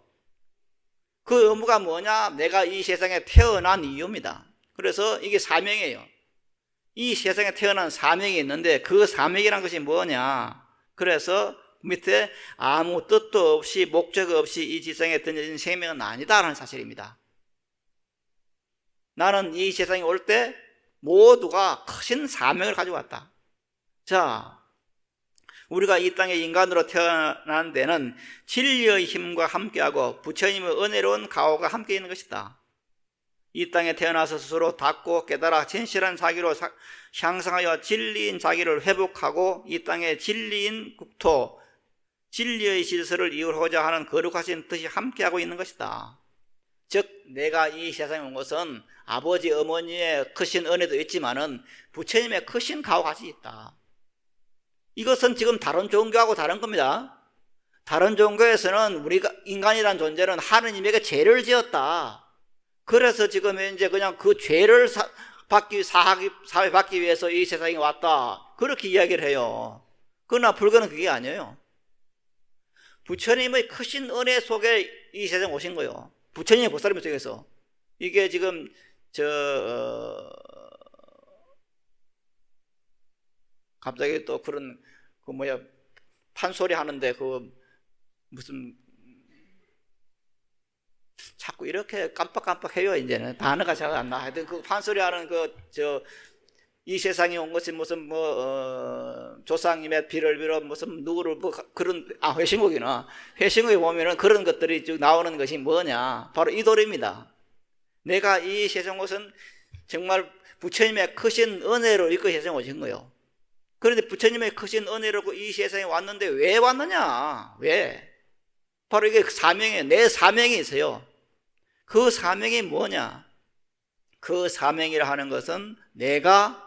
그 의무가 뭐냐? 내가 이 세상에 태어난 이유입니다. 그래서 이게 사명이에요. 이 세상에 태어난 사명이 있는데 그 사명이란 것이 뭐냐? 그래서 밑에 아무 뜻도 없이 목적 없이 이 지상에 던져진 생명은 아니다라는 사실입니다. 나는 이 세상에 올 때 모두가 크신 사명을 가지고 왔다. 자, 우리가 이 땅에 인간으로 태어난 데는 진리의 힘과 함께하고 부처님의 은혜로운 가호가 함께 있는 것이다. 이 땅에 태어나서 스스로 닦고 깨달아 진실한 자기로 향상하여 진리인 자기를 회복하고 이 땅에 진리인 국토, 진리의 질서를 이루고자 하는 거룩하신 뜻이 함께하고 있는 것이다. 즉 내가 이 세상에 온 것은 아버지 어머니의 크신 은혜도 있지만은 부처님의 크신 가호가 같이 있다. 이것은 지금 다른 종교하고 다른 겁니다. 다른 종교에서는 우리가 인간이란 존재는 하느님에게 죄를 지었다. 그래서 지금 이제 그냥 그 죄를 사회 받기 위해서 이 세상에 왔다. 그렇게 이야기를 해요. 그러나 불교는 그게 아니에요. 부처님의 크신 은혜 속에 이 세상에 오신 거예요. 부처님의 보살님 속에서. 이게 지금 갑자기 또 그런 판소리 하는데 무슨 자꾸 이렇게 깜빡깜빡해요. 이제는 단어가 잘 안 나. 하여튼 그 판소리 하는 이 세상에 온 것이 무슨 조상님의 비를 빌어 무슨 누구를 그런 회신곡이나 회신곡에 보면은 그런 것들이 쭉 나오는 것이 뭐냐? 바로 이 도리입니다. 내가 이 세상 것은 정말 부처님의 크신 은혜로 이끌어 세상에 오신 거예요. 그런데 부처님의 크신 은혜로 이 세상에 왔는데 왜 왔느냐? 왜? 바로 이게 사명이에요. 내 사명이 있어요. 그 사명이 뭐냐? 그 사명이라 하는 것은 내가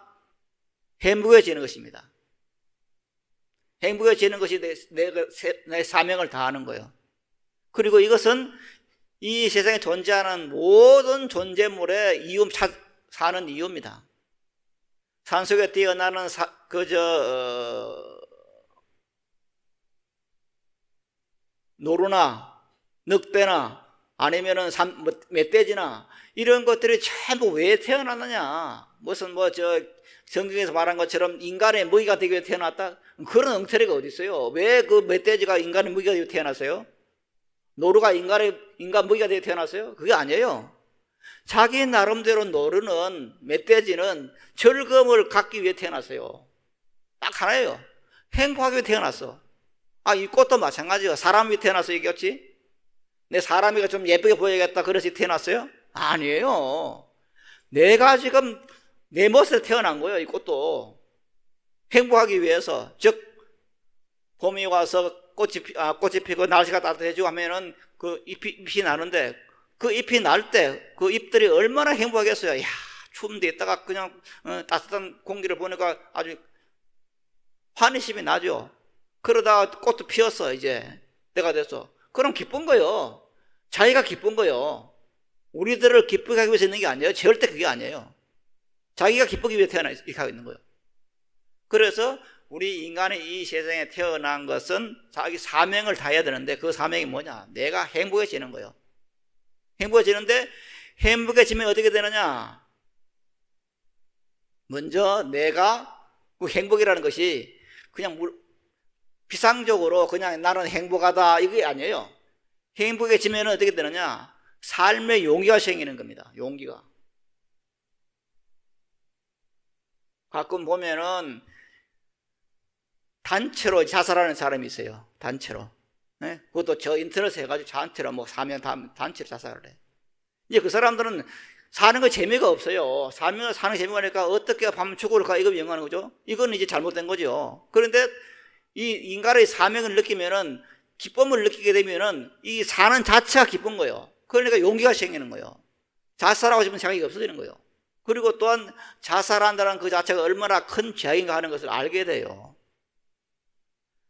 행복해지는 것입니다. 행복해지는 것이 내 사명을 다하는 거예요. 그리고 이것은 이 세상에 존재하는 모든 존재물의 사는 이유입니다. 산속에 뛰어나는 노루나 늑대나 아니면은 멧돼지나 이런 것들이 전부 왜 태어났느냐? 무슨 성경에서 말한 것처럼 인간의 먹이가 되기 위해 태어났다? 그런 엉터리가 어디 있어요? 왜 그 멧돼지가 인간의 먹이가 되기 위해 태어났어요? 노루가 인간 먹이가 되기 위해 태어났어요? 그게 아니에요. 자기 나름대로 노르는 멧돼지는 즐거움을 갖기 위해 태어났어요. 딱 하나예요. 행복하기 위해 태어났어. 이 꽃도 마찬가지예요. 사람이 태어나서 이겼지? 내 사람이가 좀 예쁘게 보여야겠다 그래서 태어났어요? 아니에요. 내가 지금 내 멋에 태어난 거예요. 이 꽃도 행복하기 위해서. 즉 봄이 와서 꽃이 피고 날씨가 따뜻해지고 하면은 그 잎이 나는데, 그 잎이 날 때 그 잎들이 얼마나 행복하겠어요. 야, 추운 데 있다가 그냥 따뜻한 공기를 보니까 아주 환희심이 나죠. 그러다가 꽃도 피었어. 이제 때가 됐어. 그럼 기쁜 거예요. 자기가 기쁜 거예요. 우리들을 기쁘게 하기 위해서 있는 게 아니에요. 절대 그게 아니에요. 자기가 기쁘기 위해 태어나 이렇게 하고 있는 거예요. 그래서 우리 인간이 이 세상에 태어난 것은 자기 사명을 다해야 되는데, 그 사명이 뭐냐? 내가 행복해지는 거예요. 행복해지는데, 행복해지면 어떻게 되느냐? 먼저 내가 그 행복이라는 것이 그냥 비상적으로 그냥 나는 행복하다 이게 아니에요. 행복해지면 어떻게 되느냐? 삶의 용기가 생기는 겁니다. 용기가. 가끔 보면은 단체로 자살하는 사람이 있어요. 단체로. 네? 그것도 저 인터넷에 해가지고 저한테로 뭐 사면 단체로 자살을 해. 이제 그 사람들은 사는 거 재미가 없어요. 사는 재미가 없으니까 어떻게 밤 죽으러 가 이거 영하는 거죠. 이건 이제 잘못된 거죠. 그런데 이 인간의 사명을 느끼면은, 기쁨을 느끼게 되면은 이 사는 자체가 기쁜 거예요. 그러니까 용기가 생기는 거예요. 자살하고 싶은 생각이 없어지는 거예요. 그리고 또한 자살한다는 그 자체가 얼마나 큰 죄악인가 하는 것을 알게 돼요.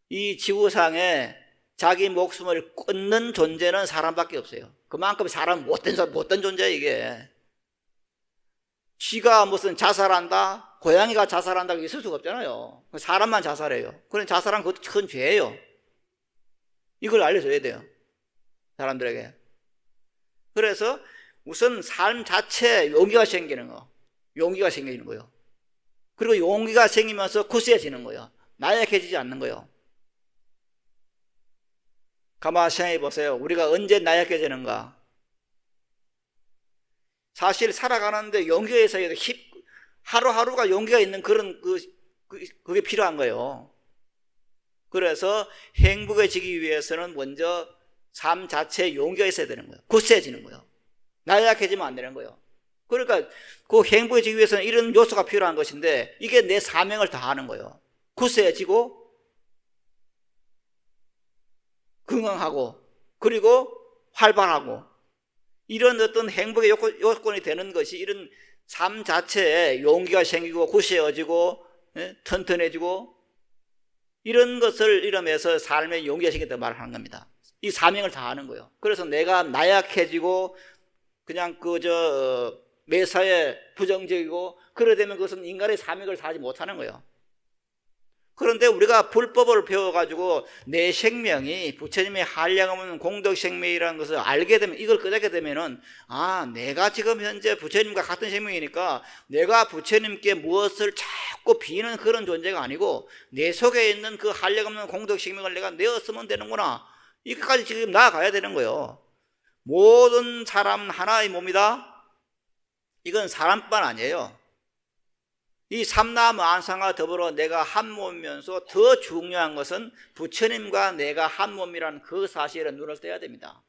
이 지구상에 자기 목숨을 끊는 존재는 사람밖에 없어요. 그만큼 사람은 못된 존재예요, 이게. 쥐가 무슨 자살한다, 고양이가 자살한다, 그게 있을 수가 없잖아요. 사람만 자살해요. 그런 자살은 그것도 큰 죄예요. 이걸 알려줘야 돼요, 사람들에게. 그래서 우선 삶 자체에 용기가 생기는 거. 용기가 생기는 거예요. 그리고 용기가 생기면서 굳세지는 거예요. 나약해지지 않는 거예요. 가만히 생각해 보세요. 우리가 언제 나약해지는가? 사실 살아가는데 용기가 있어야 돼. 하루하루가 용기가 있는 그런 그게 필요한 거예요. 그래서 행복해지기 위해서는 먼저 삶 자체에 용기가 있어야 되는 거예요. 굳세지는 거예요. 나약해지면 안 되는 거예요. 그러니까 그 행복해지기 위해서는 이런 요소가 필요한 것인데, 이게 내 사명을 다하는 거예요. 굳세지고 건강하고 그리고 활발하고, 이런 어떤 행복의 요건이 되는 것이 이런 삶 자체에 용기가 생기고 굳세어지고 튼튼해지고, 이런 것을 이름해서 삶의 용기가 생긴다고 말하는 겁니다. 이 사명을 다하는 거예요. 그래서 내가 나약해지고 그냥 매사에 부정적이고 그러게 되면 그것은 인간의 사명을 다하지 못하는 거예요. 그런데 우리가 불법을 배워가지고 내 생명이 부처님의 한량없는 공덕생명이라는 것을 알게 되면, 이걸 깨닫게 되면은, 내가 지금 현재 부처님과 같은 생명이니까 내가 부처님께 무엇을 자꾸 비는 그런 존재가 아니고 내 속에 있는 그 한량없는 공덕생명을 내가 내었으면 되는구나, 이것까지 지금 나아가야 되는 거예요. 모든 사람 하나의 몸이다. 이건 사람뿐만 아니에요. 이 삼라만상과 더불어 내가 한 몸이면서 더 중요한 것은 부처님과 내가 한 몸이라는 그 사실에 눈을 떼야 됩니다.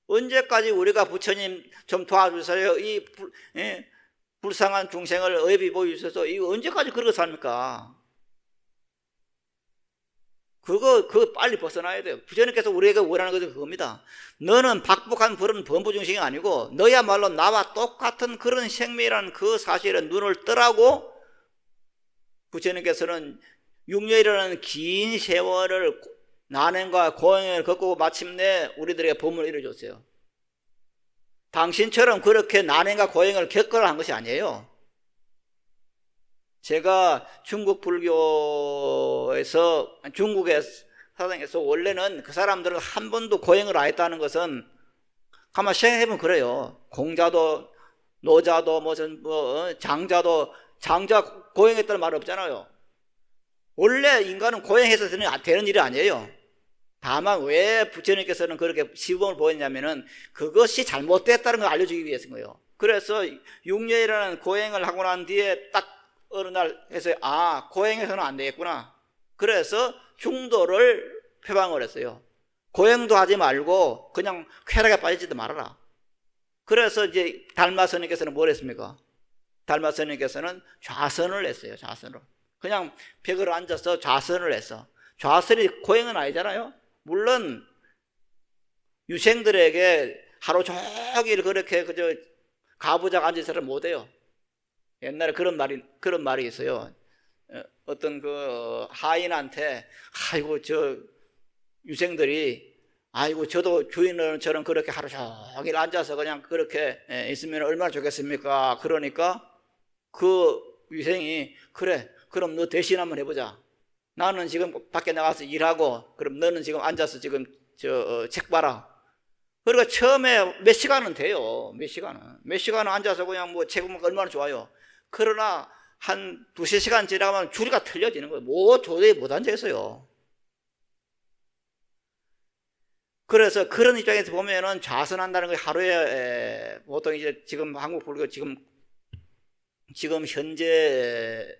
언제까지 우리가 부처님 좀 도와주세요, 이 불쌍한 중생을 어여비 보여주셔서, 이거 언제까지 그러고 삽니까? 그거 빨리 벗어나야 돼요. 부처님께서 우리에게 원하는 것은 그겁니다. 너는 박복한 그런 범부중생이 아니고 너야말로 나와 똑같은 그런 생명이라는 그 사실에 눈을 뜨라고 부처님께서는 6년이라는 긴 세월을 난행과 고행을 겪고 마침내 우리들에게 법문을 이루어줬어요. 당신처럼 그렇게 난행과 고행을 겪으라 한 것이 아니에요. 제가 중국 불교에서, 중국의 사상에서 원래는 그 사람들은 한 번도 고행을 안 했다는 것은, 가만 생각해보면 그래요. 공자도, 노자도, 장자 고행했다는 말 없잖아요. 원래 인간은 고행해서 되는 일이 아니에요. 다만 왜 부처님께서는 그렇게 시범을 보였냐면은 그것이 잘못됐다는 걸 알려주기 위해서인 거예요. 그래서 육녀이라는 고행을 하고 난 뒤에 딱 어느 날 해서 고행해서는 안 되겠구나. 그래서 중도를 표방을 했어요. 고행도 하지 말고 그냥 쾌락에 빠지지도 말아라. 그래서 이제 달마 스님께서는 뭘 했습니까? 달마 스님께서는 좌선을 했어요. 좌선을. 그냥 벽으로 앉아서 좌선을 했어. 좌선이 고행은 아니잖아요. 물론 유생들에게 하루 종일 그렇게 그저 가부좌 앉아서는 못해요. 옛날에 그런 말이 있어요. 어떤 그 하인한테 아이고 저 유생들이 아이고 저도 주인처럼 그렇게 하루 종일 앉아서 그냥 그렇게 있으면 얼마나 좋겠습니까? 그러니까 그 유생이 그래 그럼 너 대신 한번 해보자. 나는 지금 밖에 나가서 일하고 그럼 너는 지금 앉아서 지금 책 봐라. 그러니까 처음에 몇 시간은 돼요. 몇 시간은 앉아서 그냥 뭐 책 보면 얼마나 좋아요. 그러나 한 두세 시간 지나가면 줄이가 틀려지는 거예요. 도저히 못 앉아 있어요. 그래서 그런 입장에서 보면은 좌선한다는 게 하루에 보통 이제 지금 한국 불교 지금 현재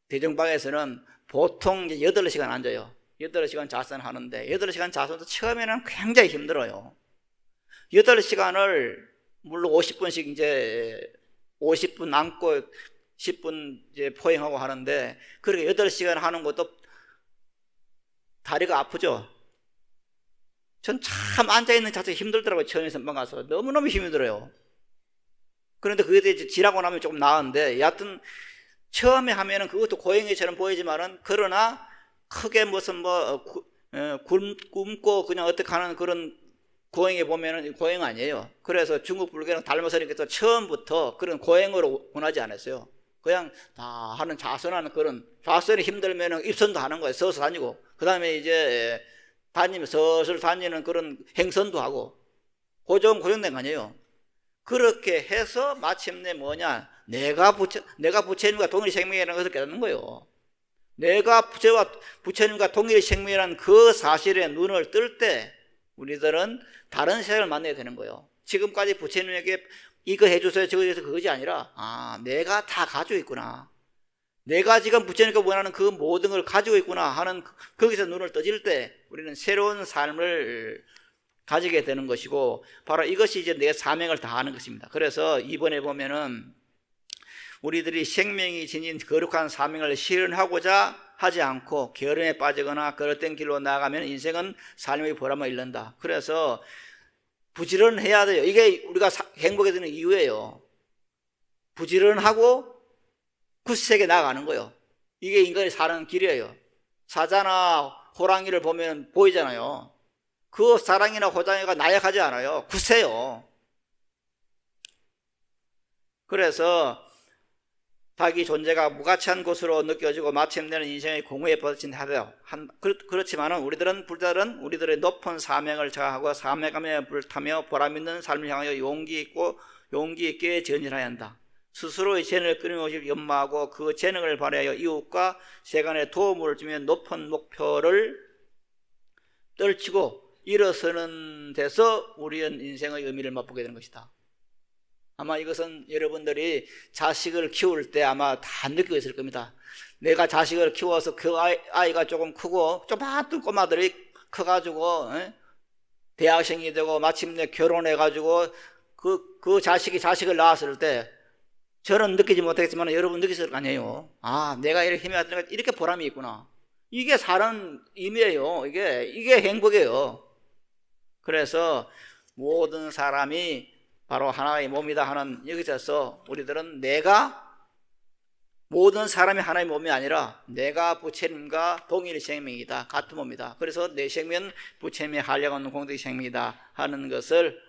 대정방에서는 보통 이제 8시간 앉아요. 8시간 좌선하는데 8시간 좌선도 처음에는 굉장히 힘들어요. 8시간을 물론 50분씩 이제 50분 앉고 10분 이제 포행하고 하는데 그렇게 8시간 하는 것도 다리가 아프죠. 전 참 앉아있는 자체가 힘들더라고요. 처음에 선방 가서 너무너무 힘이 들어요. 그런데 그게 이제 지나고 나면 조금 나았는데 여하튼 처음에 하면은 그것도 고행이처럼 보이지만은 그러나 크게 무슨 굶고 그냥 어떻게 하는 그런 고행에 보면은 고행 아니에요. 그래서 중국 불교는 달마 스님께서 처음부터 그런 고행으로 권하지 않았어요. 그냥 다 하는 좌선하는 그런 좌선이 힘들면은 입선도 하는 거예요. 서서 다니고 그 다음에 이제 다니면서 서서 다니는 그런 행선도 하고 고정된 거 아니에요. 그렇게 해서 마침내 뭐냐 내가 부처님과 동일 생명이라는 것을 깨닫는 거예요. 내가 부처님과 동일 생명이라는 그 사실에 눈을 뜰 때 우리들은 다른 세상을 만나야 되는 거예요. 지금까지 부처님에게 이거 해주세요 저거 해주세요 그것이 아니라 내가 다 가지고 있구나. 내가 지금 부처님께 원하는 그 모든 걸 가지고 있구나 하는 거기서 눈을 떠질 때 우리는 새로운 삶을 가지게 되는 것이고 바로 이것이 이제 내 사명을 다하는 것입니다. 그래서 이번에 보면은 우리들이 생명이 지닌 거룩한 사명을 실현하고자 하지 않고 게으름에 빠지거나 그릇된 길로 나아가면 인생은 삶의 보람을 잃는다. 그래서 부지런해야 돼요. 이게 우리가 행복에 드는 이유예요. 부지런하고 굳세게 나아가는 거예요. 이게 인간이 사는 길이에요. 사자나 호랑이를 보면 보이잖아요. 그 사랑이나 호랑이가 나약하지 않아요. 굳세요. 그래서 자기 존재가 무가치한 것으로 느껴지고 마침내는 인생의 공허에 뻗친 하되요. 그렇지만은 불자들은 우리들의 높은 사명을 자하고 사명감에 불타며 보람있는 삶을 향하여 용기 있게 전진해야 한다. 스스로의 재능을 끊임없이 연마하고 그 재능을 발휘하여 이웃과 세간에 도움을 주며 높은 목표를 떨치고 일어서는 데서 우리의 인생의 의미를 맛보게 되는 것이다. 아마 이것은 여러분들이 자식을 키울 때 아마 다 느끼고 있을 겁니다. 내가 자식을 키워서 그 아이가 조금 크고 조그마한 꼬마들이 커가지고 대학생이 되고 마침내 결혼해가지고 그 자식을 낳았을 때 저는 느끼지 못하겠지만 여러분 느끼실 거 아니에요. 내가 이렇게 힘이 왔으니까 이렇게 보람이 있구나. 이게 사는 의미예요. 이게 행복이에요. 그래서 모든 사람이 바로 하나의 몸이다 하는 여기서 우리들은 모든 사람이 하나의 몸이 아니라 내가 부처님과 동일 생명이다. 같은 몸이다. 그래서 내 생명은 부처님의 한량없는 공덕의 생명이다 하는 것을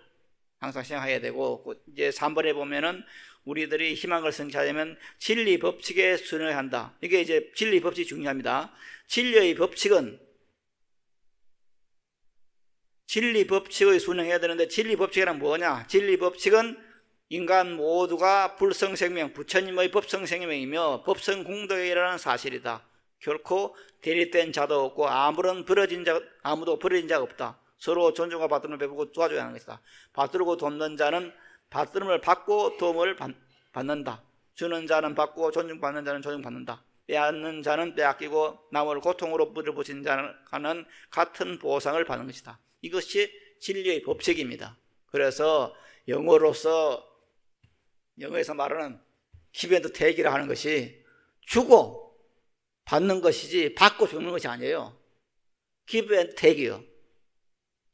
항상 생각해야 되고 이제 3번에 보면은 우리들이 희망을 성취하려면 진리 법칙에 순응해야 한다. 이게 이제 진리 법칙이 중요합니다. 진리의 법칙의 순응해야 되는데 진리 법칙이란 뭐냐? 진리 법칙은 인간 모두가 불성생명, 부처님의 법성생명이며 법성공덕이라는 사실이다. 결코 대립된 자도 없고 아무도 버려진 자가 없다. 서로 존중과 받들음을 베풀고 도와줘야 하는 것이다. 받들고 돕는 자는 받들음을 받고 도움을 받는다. 주는 자는 받고 존중받는 자는 존중받는다. 빼앗는 자는 빼앗기고 남을 고통으로 물어붙인 자는 같은 보상을 받는 것이다. 이것이 진리의 법칙입니다. 그래서 영어에서 말하는 give and take이라 하는 것이 주고 받는 것이지 받고 주는 것이 아니에요. give and take이요.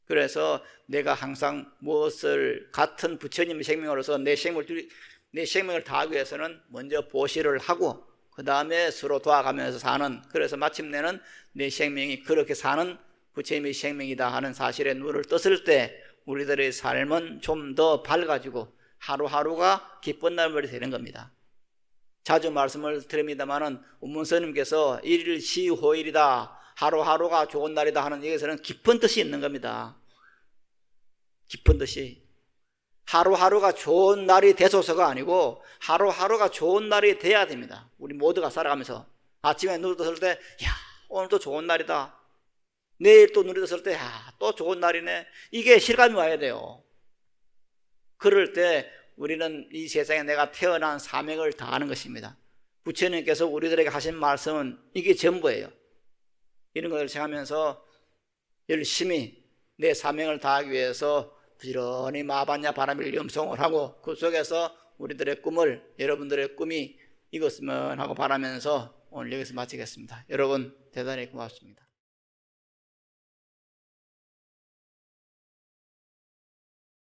그래서 내가 항상 무엇을 같은 부처님의 생명으로서 내 생명을 다하기 위해서는 먼저 보시를 하고 그 다음에 서로 도와가면서 사는, 그래서 마침내는 내 생명이 그렇게 사는 부처님의 생명이다 하는 사실에 눈을 떴을 때 우리들의 삶은 좀 더 밝아지고 하루하루가 기쁜 날들이 되는 겁니다. 자주 말씀을 드립니다마는 운문스님께서 일일시호일이다, 하루하루가 좋은 날이다 하는 얘기에서는 깊은 뜻이 있는 겁니다. 깊은 뜻이 하루하루가 좋은 날이 되소서가 아니고 하루하루가 좋은 날이 돼야 됩니다. 우리 모두가 살아가면서 아침에 눈을 떴을 때 야, 오늘도 좋은 날이다, 내일 또 눈을 떴을 때 야, 또 좋은 날이네, 이게 실감이 와야 돼요. 그럴 때 우리는 이 세상에 내가 태어난 사명을 다하는 것입니다. 부처님께서 우리들에게 하신 말씀은 이게 전부예요. 이런 것을 생각하면서 열심히 내 사명을 다하기 위해서 부지런히 마반야 바라밀 염송을 하고 그 속에서 우리들의 꿈을, 여러분들의 꿈이 이것이면 하고 바라면서 오늘 여기서 마치겠습니다. 여러분 대단히 고맙습니다.